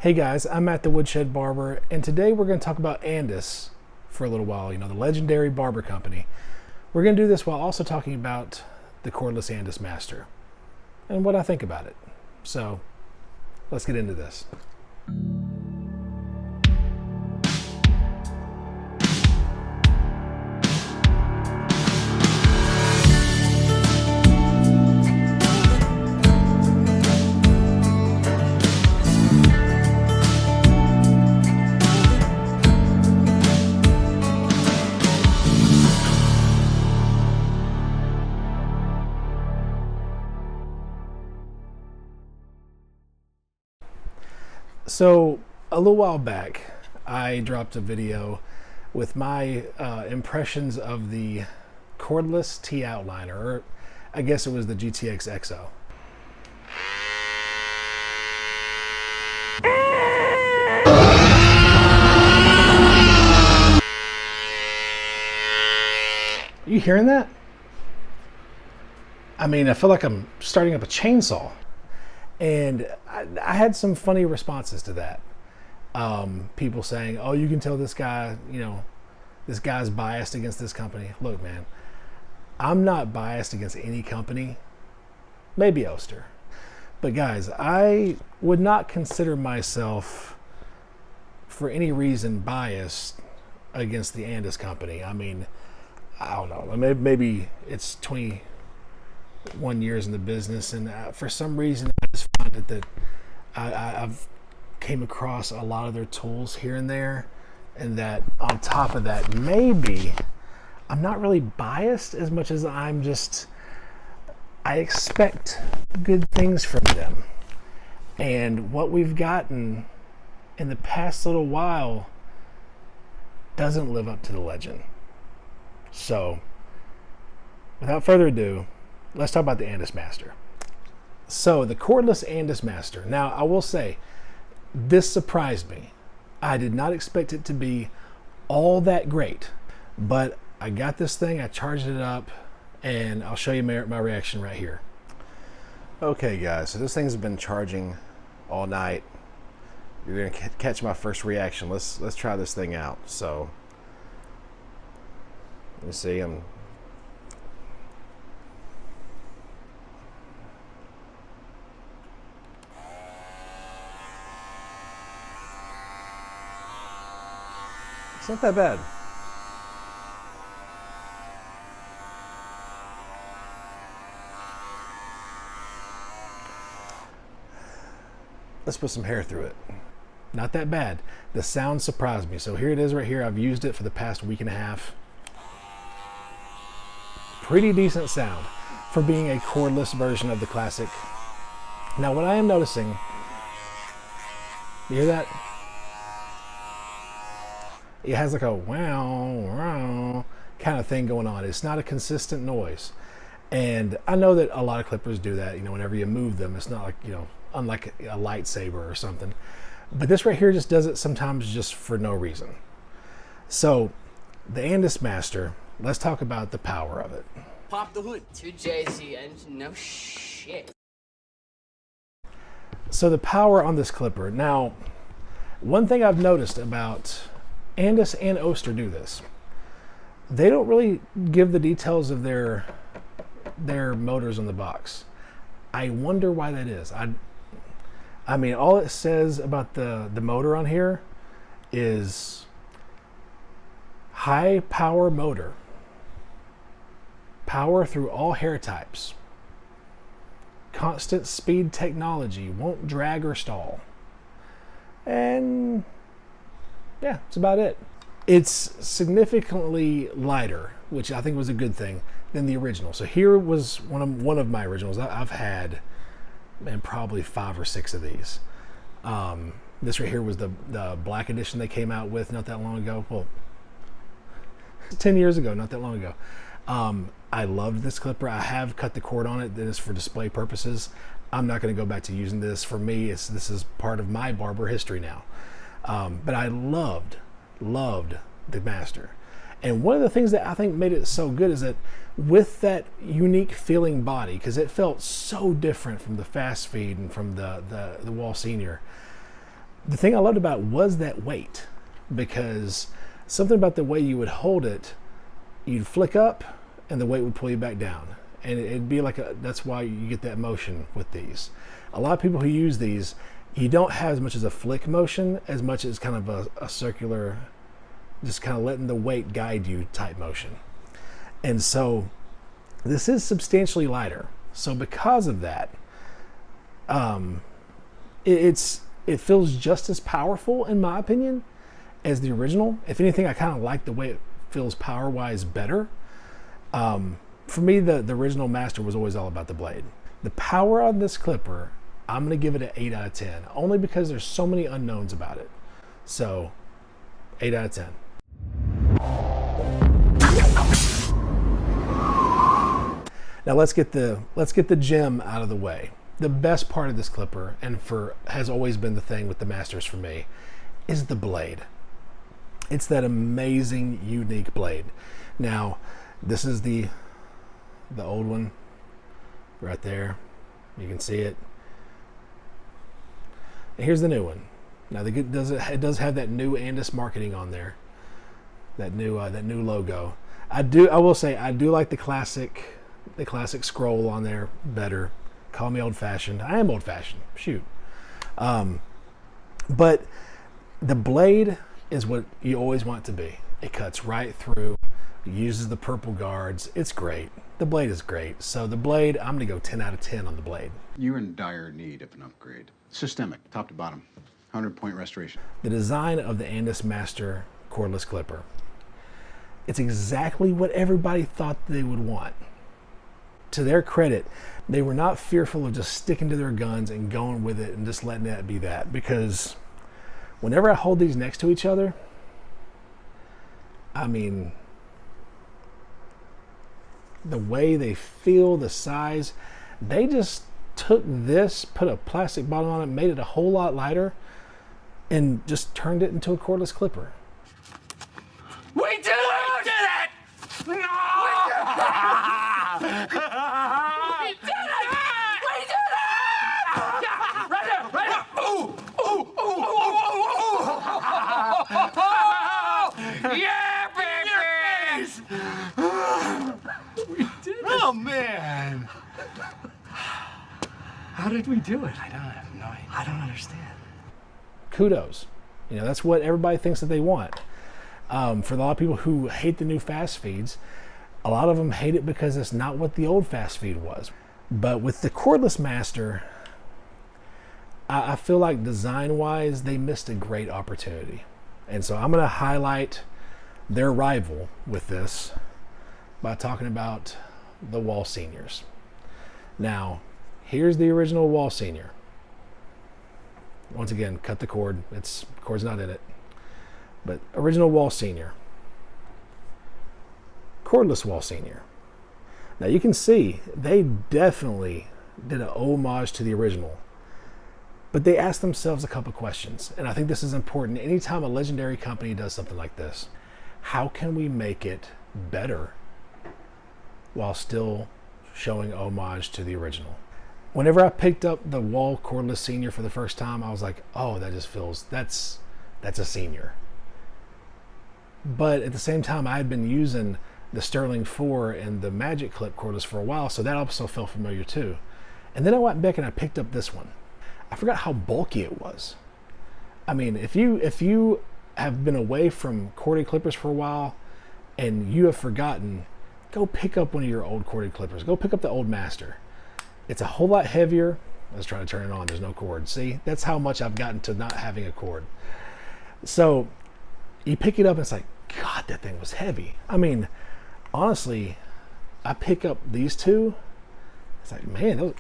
Hey guys, I'm at the Woodshed Barber, and today we're going to talk about Andis for a little while, the legendary barber company. We're going to do this while also talking about the cordless Andis Master and what I think about it. So, let's get into this. So a little while back, I dropped a video with my impressions of the cordless T outliner, or I guess it was the GTX XO. Are you hearing that? I mean, I feel like I'm starting up a chainsaw. And I had some funny responses to that. People saying, oh, you can tell this guy, this guy's biased against this company. Look, man, I'm not biased against any company. Maybe Oster. But guys, I would not consider myself for any reason biased against the Andis company. I mean, I don't know. Maybe it's 21 years in the business, and for some reason I just find it that I've came across a lot of their tools here and there, and that on top of that, maybe I'm not really biased as much as I expect good things from them. And what we've gotten in the past little while doesn't live up to the legend. So without further ado, let's talk about the Andis Master. So the cordless Andis Master. Now I will say, this surprised me. I did not expect it to be all that great, but I got this thing, I charged it up, and I'll show you my reaction right here. Okay guys, so this thing's been charging all night. You're gonna catch my first reaction. Let's try this thing out. So let me see, it's not that bad. Let's put some hair through it. Not that bad. The sound surprised me. So here it is right here. I've used it for the past week and a half. Pretty decent sound for being a cordless version of the classic. Now what I am noticing, you hear that? It has like a wow, wow kind of thing going on. It's not a consistent noise. And I know that a lot of clippers do that, whenever you move them. It's not like, unlike a lightsaber or something. But this right here just does it sometimes just for no reason. So the Andis Master, let's talk about the power of it. Pop the hood. 2JZ engine, no shit. So the power on this clipper. Now, one thing I've noticed about Andis and Oster do this. They don't really give the details of their motors on the box. I wonder why that is. I mean, all it says about the motor on here is high power motor. Power through all hair types. Constant speed technology. Won't drag or stall. And yeah, that's about it. It's significantly lighter, which I think was a good thing, than the original. So here was one of my originals. I've had, man, probably 5 or 6 of these. This right here was the black edition they came out with not that long ago. Well, 10 years ago, not that long ago. I loved this clipper. I have cut the cord on it. That is for display purposes. I'm not going to go back to using this. For me, this is part of my barber history now. But I loved the Master. And one of the things that I think made it so good is that with that unique feeling body, because it felt so different from the Fast Feed and from the Wall Senior, The thing I loved about it was that weight, because something about the way you would hold it, you'd flick up and the weight would pull you back down. And it'd be like that's why you get that motion with these. A lot of people who use these, you don't have as much as a flick motion as much as kind of a circular, just kind of letting the weight guide you type motion. And so this is substantially lighter. So because of that, it feels just as powerful, in my opinion, as the original. If anything, I kind of like the way it feels power-wise better. For me, the original Master was always all about the blade. The power on this clipper, I'm going to give it an 8 out of 10, only because there's so many unknowns about it. So, 8 out of 10. Now let's get the gem out of the way. The best part of this clipper, and has always been the thing with the Masters for me, is the blade. It's that amazing, unique blade. Now, this is the old one right there. You can see it. And here's the new one. Now it does have that new Andis marketing on there. That new logo. I will say I do like the classic scroll on there better. Call me old-fashioned. I am old-fashioned. Shoot. But the blade is what you always want it to be. It cuts right through. It uses the purple guards. It's great. The blade is great. So the blade, I'm going to go 10 out of 10 on the blade. You're in dire need of an upgrade. Systemic, top to bottom. 100-point restoration. The design of the Andis Master cordless clipper. It's exactly what everybody thought they would want. To their credit, they were not fearful of just sticking to their guns and going with it and just letting that be that. Because whenever I hold these next to each other, I mean, the way they feel, the size, they just took this, put a plastic bottom on it, made it a whole lot lighter, and just turned it into a cordless clipper. We did it! We did it! No! We did it! We did it! Right there! Right there! Ooh! Ooh! Ooh! Ooh! Yeah, baby! We did it! Oh, man! How did we do it? I don't understand. Kudos. You know, that's what everybody thinks that they want. For a lot of people who hate the new fast feeds, a lot of them hate it because it's not what the old fast feed was. But with the cordless Master, I feel like design-wise, they missed a great opportunity. And so I'm going to highlight their rival with this by talking about the Wall Seniors. Now, here's the original Wall Senior. Once again, cut the cord. Cord's not in it. But original Wall Senior. Cordless Wall Senior. Now you can see they definitely did an homage to the original. But they asked themselves a couple questions. And I think this is important. Anytime a legendary company does something like this, how can we make it better while still showing homage to the original? Whenever I picked up the Wall Cordless Senior for the first time, I was like, oh, that just feels, that's a Senior. But at the same time, I had been using the Sterling 4 and the Magic Clip cordless for a while, so that also felt familiar too. And then I went back and I picked up this one. I forgot how bulky it was. I mean, if you have been away from corded clippers for a while and you have forgotten, go pick up one of your old corded clippers. Go pick up the old Master. It's a whole lot heavier. Let's try to turn it on. There's no cord. See, that's how much I've gotten to not having a cord. So you pick it up and it's like, God, that thing was heavy. I mean, honestly, I pick up these two. It's like, man,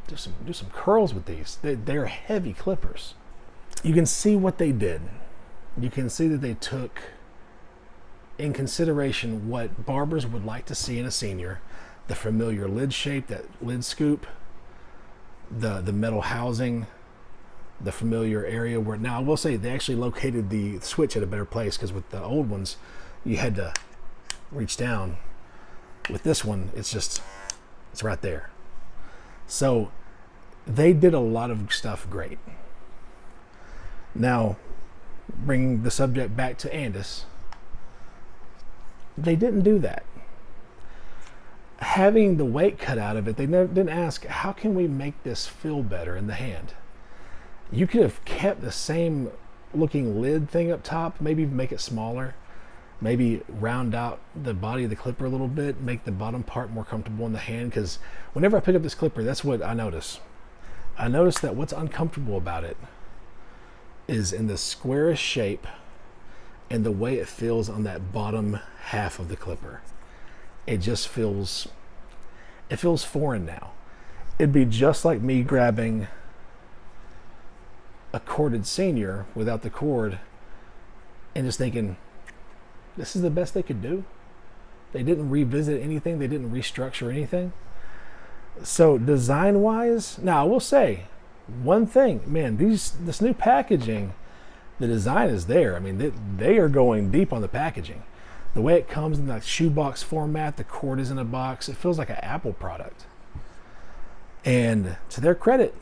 do some curls with these. They're heavy clippers. You can see what they did. You can see that they took in consideration what barbers would like to see in a Senior. The familiar lid shape, that lid scoop, the metal housing, the familiar area where, now I will say they actually located the switch at a better place, because with the old ones you had to reach down. With this one, it's right there. So they did a lot of stuff great. Now, bringing the subject back to Andis, they didn't do that. Having the weight cut out of it, they didn't ask, how can we make this feel better in the hand? You could have kept the same looking lid thing up top, maybe make it smaller, maybe round out the body of the clipper a little bit, make the bottom part more comfortable in the hand, because whenever I pick up this clipper, that's what I notice. I notice that what's uncomfortable about it is in the squarish shape and the way it feels on that bottom half of the clipper. It just feels, it feels foreign now. It'd be just like me grabbing a corded senior without the cord and just thinking, this is the best they could do. They didn't revisit anything. They didn't restructure anything. So design wise, now I will say one thing, man, this new packaging, the design is there. I mean, they are going deep on the packaging. The way it comes in that shoebox format, the cord is in a box. It feels like an Apple product. And to their credit,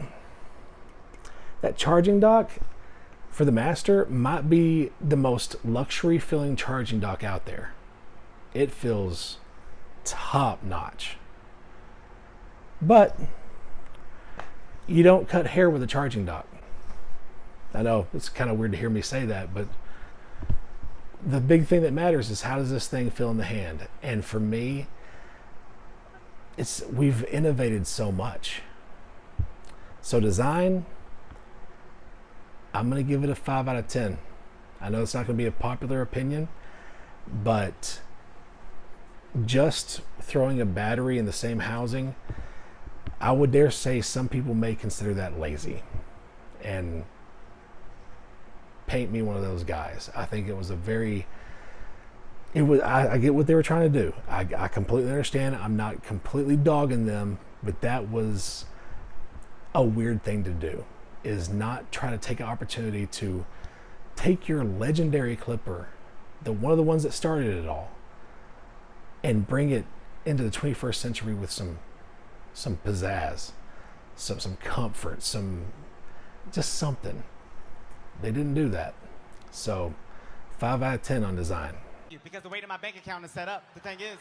that charging dock for the Master might be the most luxury feeling charging dock out there. It feels top notch. But you don't cut hair with a charging dock. I know it's kind of weird to hear me say that, but the big thing that matters is how does this thing feel in the hand? And for me, we've innovated so much. So design, I'm going to give it a 5 out of 10. I know it's not going to be a popular opinion, but just throwing a battery in the same housing, I would dare say some people may consider that lazy. And paint me one of those guys. I think it was a very, I get what they were trying to do. I completely understand. I'm not completely dogging them, but that was a weird thing to do, is not try to take an opportunity to take your legendary clipper, one of the ones that started it all, and bring it into the 21st century with some pizzazz, some comfort, just something. They didn't do that. So 5 out of 10 on design. Because the way that my bank account is set up, the thing is,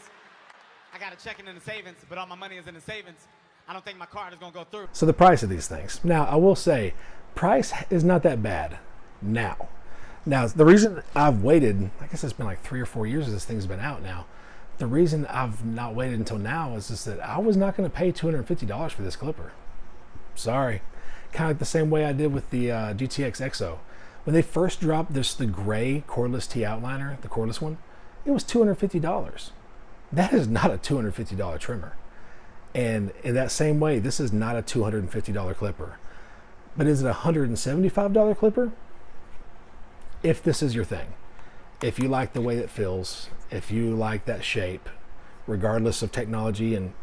I got a checking in the savings, but all my money is in the savings. I don't think my card is going to go through. So the price of these things. Now, I will say, price is not that bad now. Now, the reason I've waited, I guess it's been like 3 or 4 years this thing's been out now. The reason I've not waited until now is just that I was not going to pay $250 for this clipper. Sorry. Kind of like the same way I did with the GTX XO. When they first dropped the gray cordless T outliner, the cordless one, it was $250. That is not a $250 trimmer. And in that same way, this is not a $250 clipper. But is it a $175 clipper? If this is your thing. If you like the way it feels, if you like that shape, regardless of technology and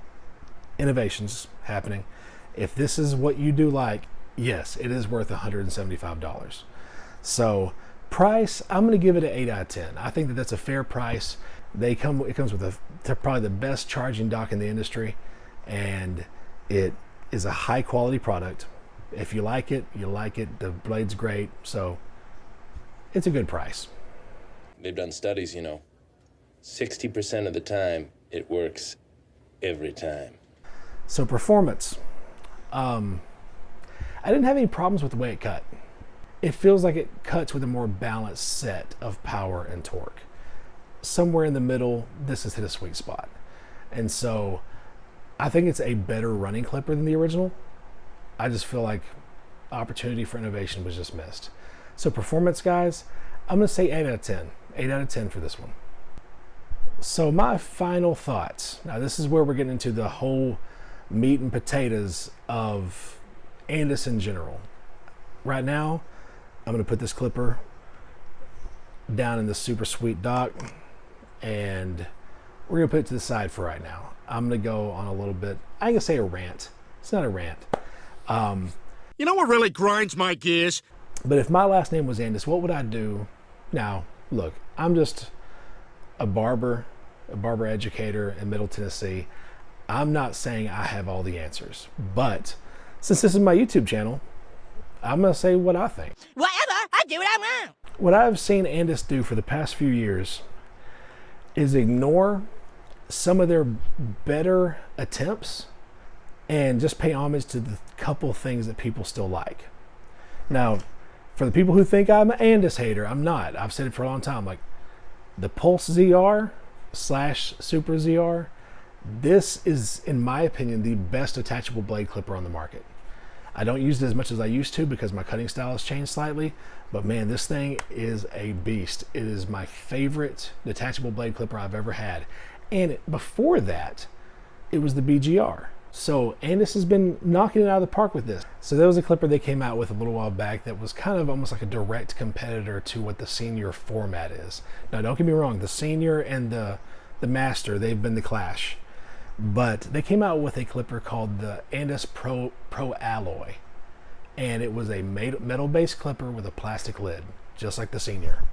innovations happening, if this is what you do like, yes, it is worth $175. So price, I'm going to give it an 8 out of 10. I think that that's a fair price. It comes with probably the best charging dock in the industry, and it is a high quality product. If you like it, you like it. The blade's great, so it's a good price. They've done studies, 60% of the time it works every time. So performance. I didn't have any problems with the way it cut. It feels like it cuts with a more balanced set of power and torque. Somewhere in the middle, this has hit a sweet spot. And so I think it's a better running clipper than the original. I just feel like opportunity for innovation was just missed. So performance, guys, I'm going to say 8 out of 10. 8 out of 10 for this one. So my final thoughts. Now this is where we're getting into the whole meat and potatoes of Andis in general. Right now, I'm going to put this clipper down in the super sweet dock, and we're going to put it to the side for right now. I'm going to go on a little bit, I ain't going to say a rant. It's not a rant. You know what really grinds my gears? But if my last name was Andis, what would I do? Now, look, I'm just a barber educator in Middle Tennessee. I'm not saying I have all the answers, but since this is my YouTube channel, I'm going to say what I think. Whatever, I do what I want. What I've seen Andis do for the past few years is ignore some of their better attempts and just pay homage to the couple things that people still like. Now, for the people who think I'm an Andis hater, I'm not. I've said it for a long time. Like, the Pulse ZR / Super ZR, this is, in my opinion, the best detachable blade clipper on the market. I don't use it as much as I used to because my cutting style has changed slightly, but man, this thing is a beast. It is my favorite detachable blade clipper I've ever had. And before that, it was the BGR. So Andis has been knocking it out of the park with this. So there was a clipper they came out with a little while back that was kind of almost like a direct competitor to what the Senior format is. Now, don't get me wrong, the Senior and the Master, they've been the clash. But they came out with a clipper called the Andis Pro Alloy. And it was a metal-based clipper with a plastic lid, just like the Senior.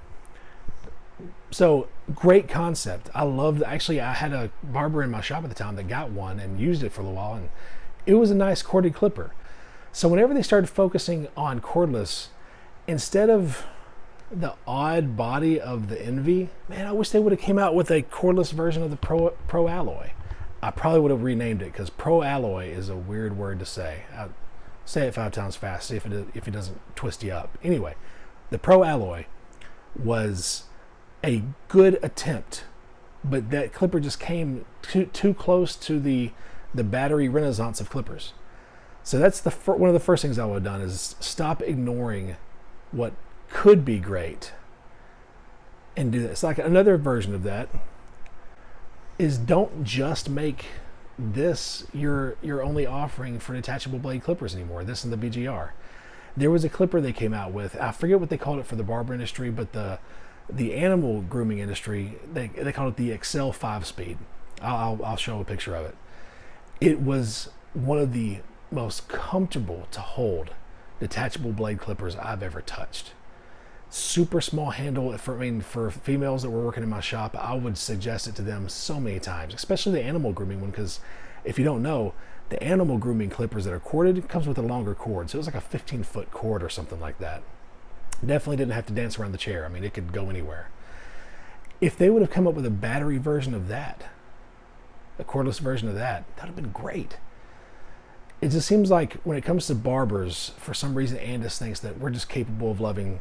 So, great concept. I loved, actually, I had a barber in my shop at the time that got one and used it for a little while, and it was a nice corded clipper. So whenever they started focusing on cordless, instead of the odd body of the Envy, man, I wish they would have came out with a cordless version of the Pro Alloy. I probably would have renamed it, because Pro Alloy is a weird word to say. I'll say it 5 times fast, see if it doesn't twist you up. Anyway, the Pro Alloy was a good attempt, but that clipper just came too close to the battery renaissance of clippers. So that's one of the first things I would have done, is stop ignoring what could be great and do this. Like, another version of that is, don't just make this your only offering for detachable blade clippers anymore, this and the BGR. There was a clipper they came out with, I forget what they called it for the barber industry, but the animal grooming industry, they called it the Excel 5-speed. I'll show a picture of it. It was one of the most comfortable to hold detachable blade clippers I've ever touched. Super small handle. For females that were working in my shop, I would suggest it to them so many times, especially the animal grooming one, because if you don't know, the animal grooming clippers that are corded comes with a longer cord. So it was like a 15-foot cord or something like that. Definitely didn't have to dance around the chair. I mean, it could go anywhere. If they would have come up with a battery version of that, a cordless version of that, that would have been great. It just seems like when it comes to barbers, for some reason, Andis thinks that we're just capable of loving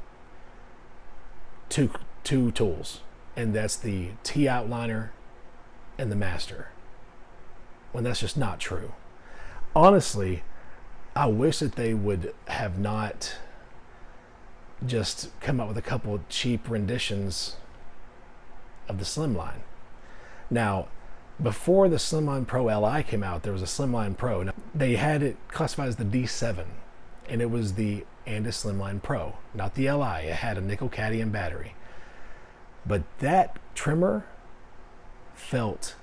two tools, and that's the T-outliner and the Master, when that's just not true. Honestly, I wish that they would have not just come up with a couple of cheap renditions of the Slimline. Now, before the Slimline Pro Li came out, there was a Slimline Pro. Now, they had it classified as the D7, and it was the Andis Slimline Pro, not the Li. It had a nickel cadmium battery. But that trimmer felt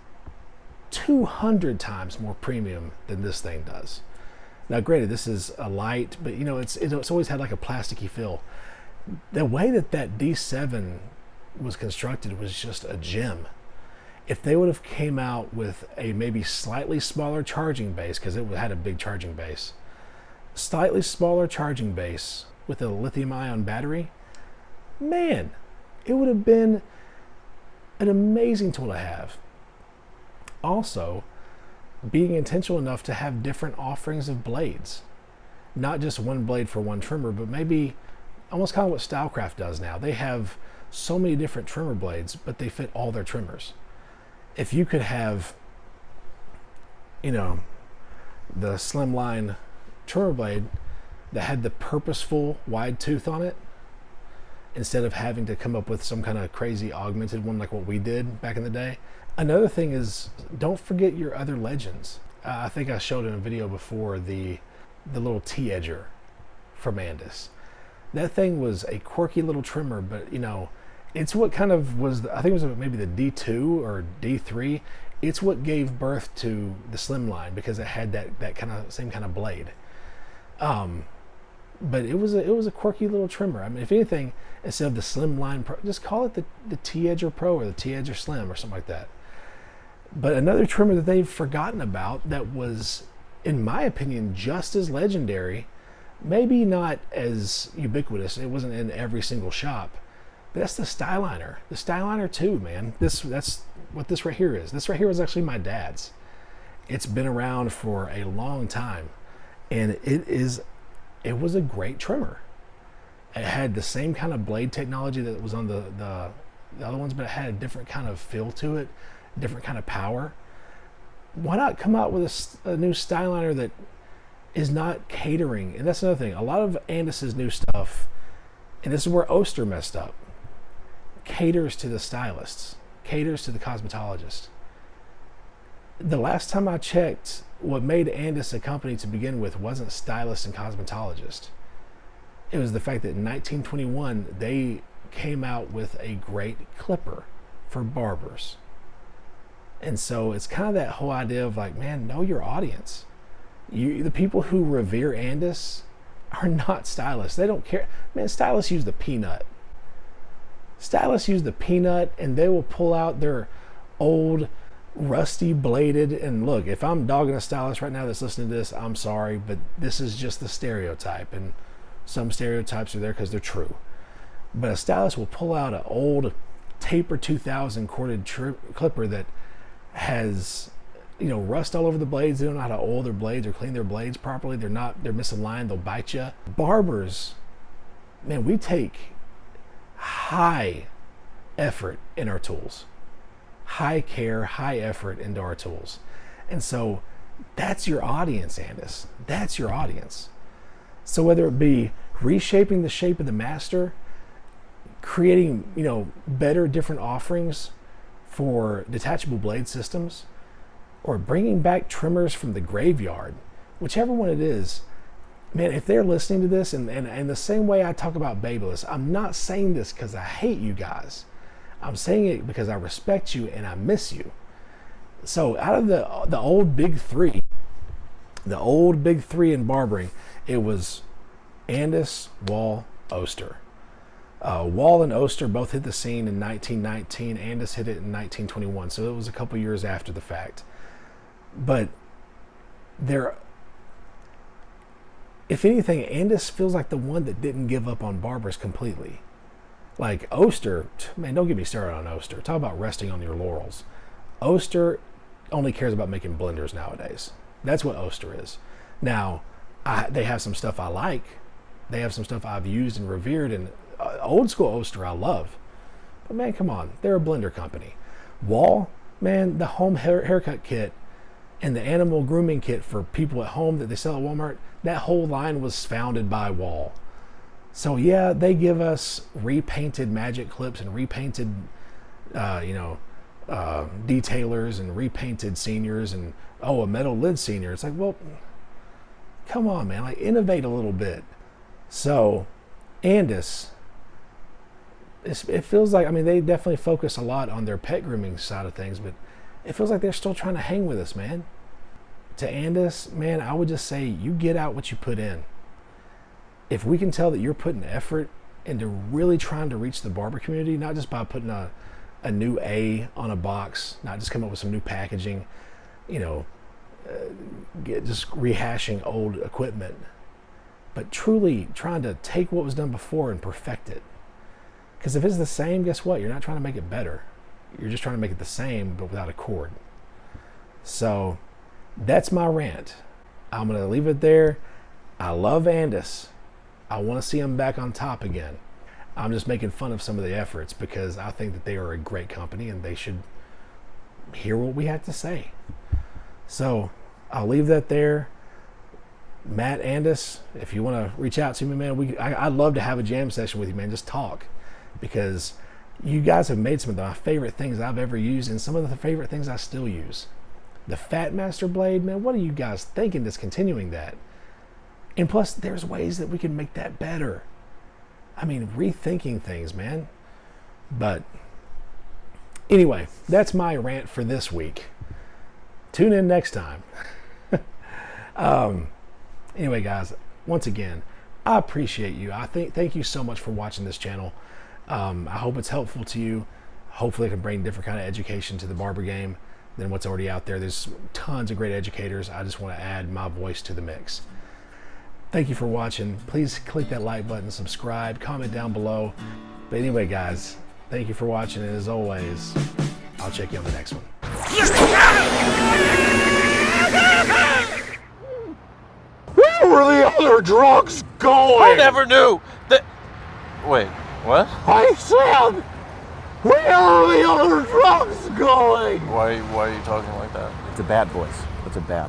200 times more premium than this thing does. Now, granted, this is a light, but it's always had like a plasticky feel. The way that D7 was constructed was just a gem. If they would have came out with a maybe slightly smaller charging base, because it had a big charging base, slightly smaller charging base with a lithium-ion battery, man, it would have been an amazing tool to have. Also, being intentional enough to have different offerings of blades, not just one blade for one trimmer, but maybe almost kind of what Stylecraft does now. They have so many different trimmer blades, but they fit all their trimmers. If you could have, the Slimline trimmer blade that had the purposeful wide tooth on it, instead of having to come up with some kind of crazy augmented one like what we did back in the day. Another thing is, don't forget your other legends. I think I showed in a video before the little T-edger from Andis. That thing was a quirky little trimmer, but it's what kind of was, I think it was maybe the D2 or D3. It's what gave birth to the Slimline, because it had that kind of same kind of blade. But it was a quirky little trimmer. I mean, if anything, instead of the Slimline Pro, just call it the T-Edger Pro or the T-Edger Slim or something like that. But another trimmer that they've forgotten about that was, in my opinion, just as legendary, Maybe not as ubiquitous. It wasn't in every single shop, but that's the Styliner. The Styliner 2, man. That's what this right here is. This right here was actually my dad's. It's been around for a long time, and it was a great trimmer. It had the same kind of blade technology that was on the other ones, but it had a different kind of feel to it, different kind of power. Why not come out with a new Styliner that is not catering? And that's another thing. A lot of Andis's new stuff, and this is where Oster messed up, caters to the stylists, caters to the cosmetologist. The last time I checked, what made Andis a company to begin with wasn't stylists and cosmetologists. It was the fact that in 1921, they came out with a great clipper for barbers. And so it's kind of that whole idea of like, man, know your audience. The people who revere Andis are not stylists. They don't care. Man, stylists use the peanut. Stylists use the peanut, and they will pull out their old rusty bladed, and look, if I'm dogging a stylist right now that's listening to this, I'm sorry, but this is just the stereotype, and some stereotypes are there because they're true. But a stylist will pull out an old Taper 2000 corded clipper that has, you know, rust all over the blades. They don't know how to oil their blades or clean their blades properly. They're misaligned. They'll bite you. Barbers, man, we take high effort in our tools. High care, high effort into our tools. And so that's your audience, Andis. That's your audience. So whether it be reshaping the shape of the Master, creating, you know, better, different offerings for detachable blade systems, or bringing back trimmers from the graveyard, whichever one it is, man, if they're listening to this, and the same way I talk about Babeless, I'm not saying this because I hate you guys. I'm saying it because I respect you and I miss you. So out of the old big three in barbering, it was Andis, Wall, Oster. Wall and Oster both hit the scene in 1919. Andis hit it in 1921, so it was a couple years after the fact. But if anything, Andis feels like the one that didn't give up on barbers completely. Like Oster, man, don't get me started on Oster. Talk about resting on your laurels. Oster only cares about making blenders nowadays. That's what Oster is. Now, they have some stuff I like. They have some stuff I've used and revered, and old school Oster I love. But man, come on, they're a blender company. Wall, man, the home haircut kit and the animal grooming kit for people at home that they sell at Walmart, that whole line was founded by Wall. So yeah, they give us repainted magic clips and repainted, detailers and repainted seniors and, a metal lid senior. It's like, well, come on, man, like innovate a little bit. So Andis, it feels like, I mean, they definitely focus a lot on their pet grooming side of things, but it feels like they're still trying to hang with us, man. To Andis, man, I would just say you get out what you put in. If we can tell that you're putting effort into really trying to reach the barber community, not just by putting a new A on a box, not just come up with some new packaging, just rehashing old equipment, but truly trying to take what was done before and perfect it. Because if it's the same, guess what? You're not trying to make it better. You're just trying to make it the same, but without a cord. So that's my rant. I'm going to leave it there. I love Andis. I want to see them back on top again. I'm just making fun of some of the efforts because I think that they are a great company and they should hear what we have to say. So I'll leave that there. Matt Andis, if you want to reach out to me, man, I'd love to have a jam session with you, man. Just talk, because you guys have made some of my favorite things I've ever used and some of the favorite things I still use. The Fat Master blade, man, what are you guys thinking discontinuing that? And plus, there's ways that we can make that better. I mean, rethinking things, man. But anyway, that's my rant for this week. Tune in next time. Anyway, guys, once again, I appreciate you. Thank you so much for watching this channel. I hope it's helpful to you. Hopefully I can bring different kind of education to the barber game than what's already out there. There's tons of great educators. I just want to add my voice to the mix. Thank you for watching. Please click that like button, subscribe, comment down below. But anyway, guys, thank you for watching, and as always, I'll check you on the next one. Where were the other drugs going? I never knew that. Wait, what? I said, where are the other drugs going? Why are you talking like that? It's a bad voice. It's a bad.